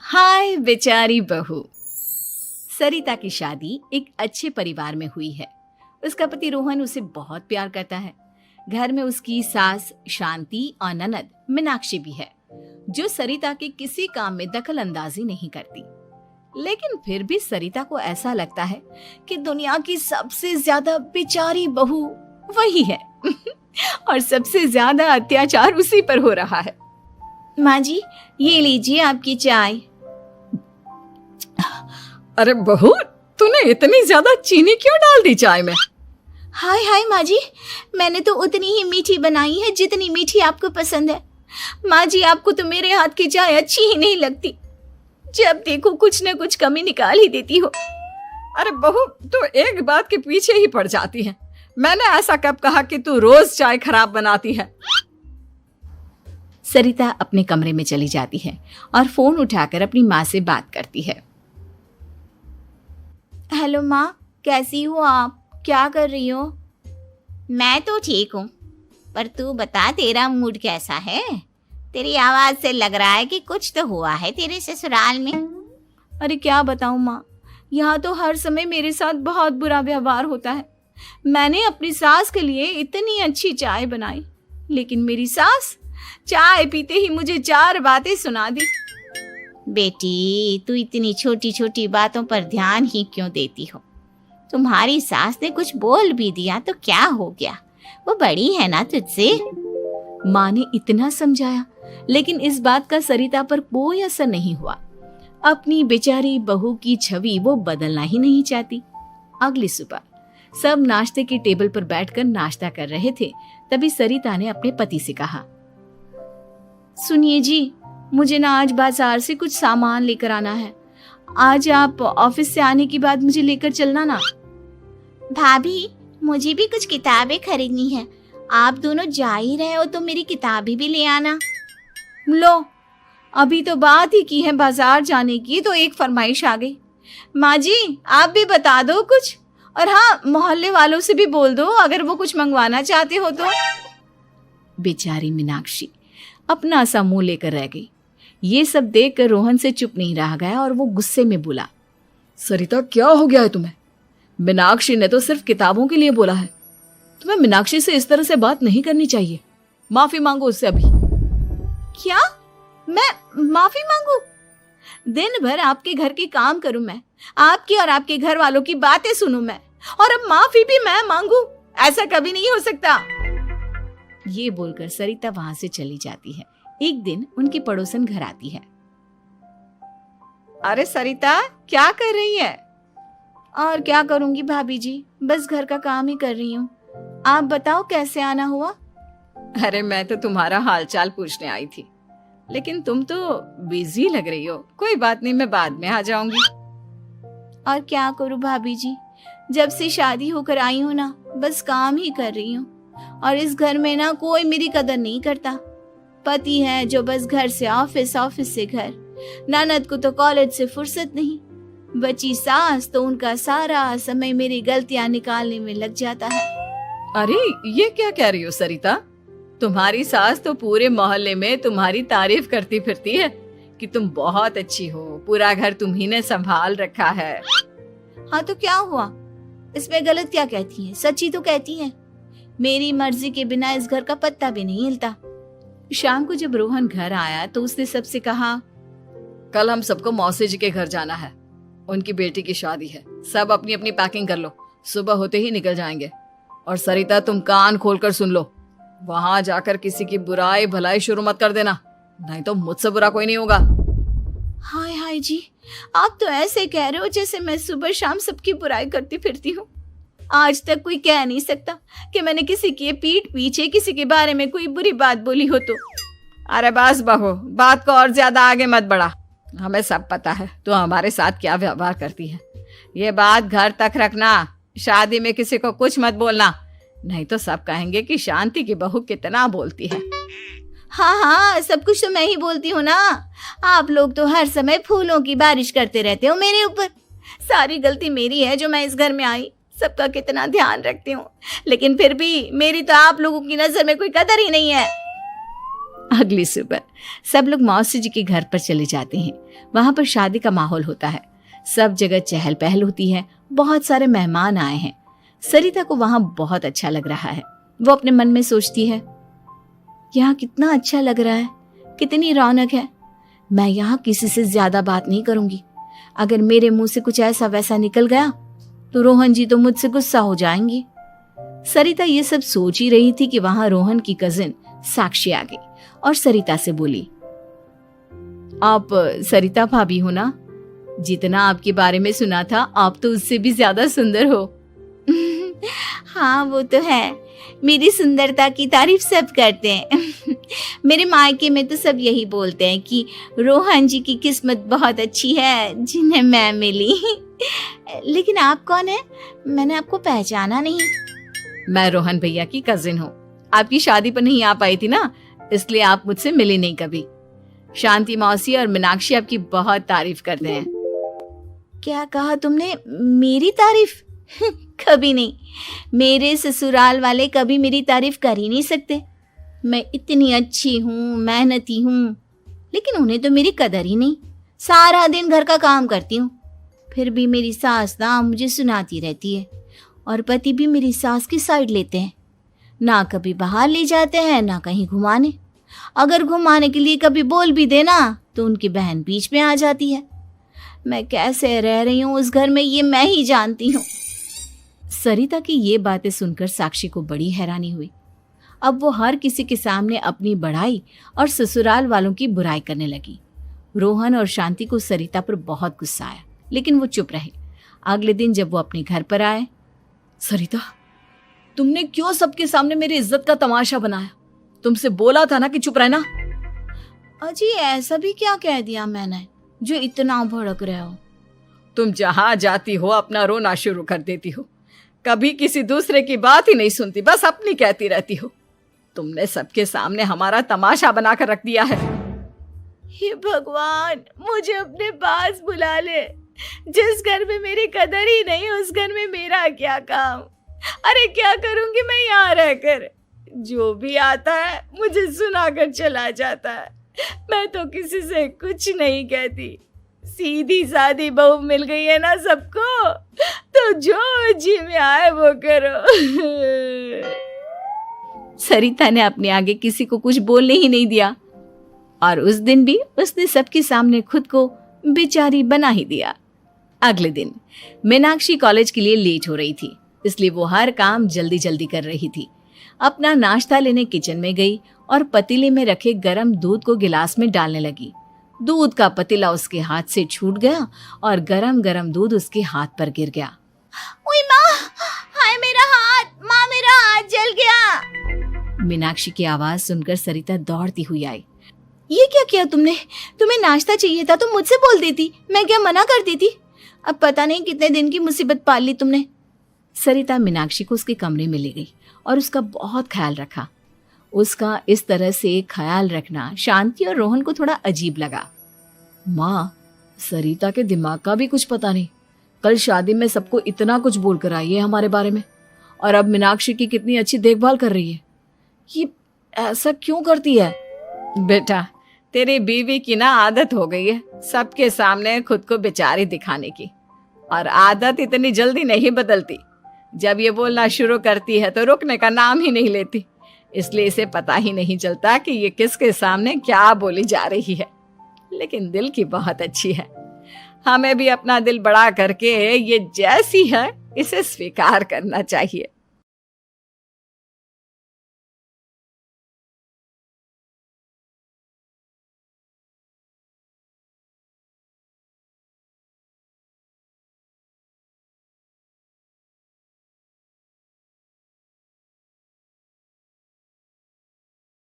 हाय बेचारी बहू। सरिता की शादी एक अच्छे परिवार में हुई है। उसका पति रोहन उसे बहुत प्यार करता है। घर में उसकी सास शांति और ननद मीनाक्षी भी है, जो सरिता के किसी काम में दखल अंदाजी नहीं करती। लेकिन फिर भी सरिता को ऐसा लगता है कि दुनिया की सबसे ज्यादा बेचारी बहू वही है और सबसे ज्यादा अत्याचार उसी पर हो रहा है। माँ जी, ये लीजिए आपकी चाय। अरे बहू, तूने इतनी ज्यादा चीनी क्यों डाल दी चाय में? हाय हाय माँ जी, मैंने तो उतनी ही मीठी बनाई है जितनी मीठी आपको पसंद है। माँ जी, आपको तो मेरे हाथ की चाय अच्छी ही नहीं लगती। जब देखो कुछ न कुछ कमी निकाल ही देती हो। अरे बहू, तू एक बात के पीछे ही पड़ जाती है। मैंने ऐसा कब कहा कि तू रोज चाय खराब बनाती है? सरिता अपने कमरे में चली जाती है और फोन उठाकर अपनी माँ से बात करती है। हेलो माँ, कैसी हो आप? क्या कर रही हो? मैं तो ठीक हूँ, पर तू बता, तेरा मूड कैसा है? तेरी आवाज से लग रहा है कि कुछ तो हुआ है तेरे ससुराल में। अरे क्या बताऊँ माँ, यहाँ तो हर समय मेरे साथ बहुत बुरा व्यवहार होता है। मैंने अपनी सास के लिए इतनी अच्छी चाय बनाई, लेकिन मेरी सास चाय पीते ही मुझे 4 बातें सुना दी। बेटी, तू इतनी छोटी छोटी बातों पर ध्यान ही क्यों देती हो? तुम्हारी सास ने कुछ बोल भी दिया तो क्या हो गया? वो बड़ी है ना तुझसे। माँ ने इतना समझाया, लेकिन इस बात का सरिता पर कोई असर नहीं हुआ। अपनी बेचारी बहू की छवि वो बदलना ही नहीं चाहती। अगली सुबह सब नाश्ते की टेबल पर बैठकर नाश्ता कर रहे थे। तभी सरिता ने अपने पति से कहा, सुनिए जी, मुझे ना आज बाजार से कुछ सामान लेकर आना है। आज आप ऑफिस से आने के बाद मुझे लेकर चलना ना। भाभी, मुझे भी कुछ किताबें खरीदनी है। आप दोनों जा ही रहे हो तो मेरी किताबें भी ले आना। लो, अभी तो बात ही की है बाजार जाने की, तो एक फरमाइश आ गई। माँ जी, आप भी बता दो कुछ, और हाँ, मोहल्ले वालों से भी बोल दो अगर वो कुछ मंगवाना चाहते हो तो। बेचारी मीनाक्षी अपना सा मुंह लेकर रह गई। ये सब देखकर रोहन से चुप नहीं रह गया और वो गुस्से में बोला, सरिता, क्या हो गया है तुम्हें? मीनाक्षी ने तो सिर्फ किताबों के लिए बोला है। तुम्हें मीनाक्षी से इस तरह से बात नहीं करनी चाहिए। माफी मांगो उससे अभी। क्या? मैं माफी मांगू? दिन भर आपके घर के काम करूं मैं, आपकी और आपके घर वालों की बातें सुनूं मैं, और अब माफी भी मैं मांगू? ऐसा कभी नहीं हो सकता। ये बोलकर सरिता वहां से चली जाती है। एक दिन उनकी पड़ोसन घर आती है। अरे सरिता, क्या कर रही है? और क्या करूंगी भाभी जी, बस घर का काम ही कर रही हूँ। आप बताओ कैसे आना हुआ? अरे मैं तो तुम्हारा हालचाल पूछने आई थी, लेकिन तुम तो बिजी लग रही हो। कोई बात नहीं, मैं बाद में आ जाऊंगी। और क्या करूं भाभी जी, जब से शादी होकर आई हूँ ना, बस काम ही कर रही हूँ। और इस घर में ना कोई मेरी कदर नहीं करता। पति है जो बस घर से ऑफिस, ऑफिस से घर। ननद को तो कॉलेज से फुर्सत नहीं। बची सास तो उनका सारा समय मेरी गलतियां निकालने में लग जाता है। अरे ये क्या कह रही हो सरिता? तुम्हारी सास तो पूरे मोहल्ले में तुम्हारी तारीफ करती फिरती है कि तुम बहुत अच्छी हो, पूरा घर तुम्ही ने संभाल रखा है। हाँ तो क्या हुआ? इसमें गलत क्या कहती है? सच्ची तो कहती है। मेरी मर्जी के बिना इस घर का पत्ता भी नहीं हिलता। शाम को जब रोहन घर आया तो उसने सबसे कहा, कल हम सबको मौसी जी के घर जाना है। उनकी बेटी की शादी है। सब अपनी अपनी पैकिंग कर लो, सुबह होते ही निकल जाएंगे। और सरिता, तुम कान खोलकर सुन लो, वहां जाकर किसी की बुराई भलाई शुरू मत कर देना, नहीं तो मुझसे बुरा कोई नहीं होगा। हाय हाय जी, आप तो ऐसे कह रहे हो जैसे मैं सुबह शाम सबकी बुराई करती फिरती हूँ। आज तक कोई कह नहीं सकता कि मैंने किसी की पीठ पीछे किसी के बारे में कोई बुरी बात बोली हो तो। अरे बस बहू, बात को और ज्यादा आगे मत बढ़ा। हमें सब पता है तो हमारे साथ क्या व्यवहार करती है। ये बात घर तक रखना, शादी में किसी को कुछ मत बोलना, नहीं तो सब कहेंगे कि शांति की बहू कितना बोलती है। हाँ हाँ, सब कुछ तो मैं ही बोलती हूँ ना। आप लोग तो हर समय फूलों की बारिश करते रहते हो मेरे ऊपर। सारी गलती मेरी है जो मैं इस घर में आई। सबका कितना ध्यान रखती हूँ, लेकिन फिर भी मेरी तो आप लोगों की नजर में कोई कदर ही नहीं है। अगली सुबह सब लोग मौसी जी के घर पर चले जाते हैं। वहां पर शादी का माहौल होता है, सब जगह चहल पहल होती है, बहुत सारे मेहमान आए हैं। सरिता को वहां बहुत अच्छा लग रहा है। वो अपने मन में सोचती है, यहाँ कितना अच्छा लग रहा है, कितनी रौनक है। मैं यहाँ किसी से ज्यादा बात नहीं करूंगी। अगर मेरे मुंह से कुछ ऐसा वैसा निकल गया तो रोहन जी तो मुझसे गुस्सा हो जाएंगी। सरिता ये सब सोच ही रही थी कि वहां रोहन की कजिन साक्षी आ गई और सरिता से बोली, आप सरिता भाभी हो ना? जितना आपके बारे में सुना था आप तो उससे भी ज्यादा सुंदर हो। हाँ वो तो है, मेरी सुंदरता की तारीफ सब करते हैं। मेरे मायके में तो सब यही बोलते हैं कि रोहन जी की किस्मत बहुत अच्छी है जिन्हें मैं मिली। लेकिन आप कौन है? मैंने आपको पहचाना नहीं। मैं रोहन भैया की कजिन हूँ। आपकी शादी पर नहीं आ पाई थी ना, इसलिए आप मुझसे मिले नहीं कभी। शांति मौसी और मीनाक्षी आपकी बहुत तारीफ करते हैं। क्या कहा तुमने? मेरी तारीफ? कभी नहीं। मेरे ससुराल वाले कभी मेरी तारीफ कर ही नहीं सकते। मैं इतनी अच्छी हूँ, मेहनती हूँ, लेकिन उन्हें तो मेरी कदर ही नहीं। सारा दिन घर का काम करती हूँ, फिर भी मेरी सास ना मुझे सुनाती रहती है और पति भी मेरी सास की साइड लेते हैं। ना कभी बाहर ले जाते हैं, ना कहीं घुमाने। अगर घुमाने के लिए कभी बोल भी देना तो उनकी बहन बीच में आ जाती है। मैं कैसे रह रही हूँ उस घर में ये मैं ही जानती हूँ। सरिता की ये बातें सुनकर साक्षी को बड़ी हैरानी हुई। अब वो हर किसी के सामने अपनी बढ़ाई और ससुराल वालों की बुराई करने लगी। रोहन और शांति को सरिता पर बहुत गुस्सा आया, लेकिन वो चुप रहे। अगले दिन जब वो अपने घर पर आए, सरिता, तुमने क्यों सबके सामने मेरी इज्जत का तमाशा बनाया? तुमसे बोला था ना कि चुप रहना। अजी ऐसा भी क्या कह दिया मैंने जो इतना भड़क रहे हो? तुम जहां जाती हो अपना रोना शुरू कर देती हो, कभी किसी दूसरे की बात ही नहीं सुनती, बस अपनी कहती रहती हो। तुमने सबके सामने हमारा तमाशा बनाकर रख दिया है। हे भगवान, मुझे अपने पास बुला ले। जिस घर में मेरी कदर ही नहीं उस घर में मेरा क्या काम? अरे क्या करूंगी मैं यहाँ रहकर? जो भी आता है मुझे सुनाकर चला जाता है। मैं तो किसी से कुछ नहीं कहती। सीधी सादी बहू मिल गई है ना सबको, तो जो जी में आए वो करो। सरिता ने अपने आगे किसी को कुछ बोलने ही नहीं दिया और उस दिन भी उसने सबके सामने खुद को बेचारी बना ही दिया। अगले दिन मीनाक्षी कॉलेज के लिए लेट हो रही थी, इसलिए वो हर काम जल्दी जल्दी कर रही थी। अपना नाश्ता लेने किचन में गई और पतीले में रखे गरम दूध को गिलास में डालने लगी। दूध का पतीला उसके हाथ से छूट गया और गरम गरम दूध उसके हाथ पर गिर गया। ओए माँ, हाय मेरा हाथ, माँ मेरा हाथ जल गया। मीनाक्षी की आवाज सुनकर सरिता दौड़ती हुई आई। ये क्या किया तुमने? तुम्हें नाश्ता चाहिए था तो मुझसे बोल देती, मैं क्या मना कर देती? अब पता नहीं कितने दिन की मुसीबत पाल ली तुमने। सरिता मीनाक्षी को उसके कमरे में ले गई और उसका बहुत ख्याल रखा। उसका इस तरह से ख्याल रखना शांति और रोहन को थोड़ा अजीब लगा। माँ, सरिता के दिमाग का भी कुछ पता नहीं। कल शादी में सबको इतना कुछ बोल कर आई है हमारे बारे में, और अब मीनाक्षी की कितनी अच्छी देखभाल कर रही है। ये ऐसा क्यों करती है? बेटा, तेरी बीवी की ना आदत हो गई है सबके सामने खुद को बेचारी दिखाने की, और आदत इतनी जल्दी नहीं बदलती। जब ये बोलना शुरू करती है तो रुकने का नाम ही नहीं लेती, इसलिए इसे पता ही नहीं चलता कि ये किसके सामने क्या बोली जा रही है। लेकिन दिल की बहुत अच्छी है। हमें भी अपना दिल बड़ा करके ये जैसी है इसे स्वीकार करना चाहिए।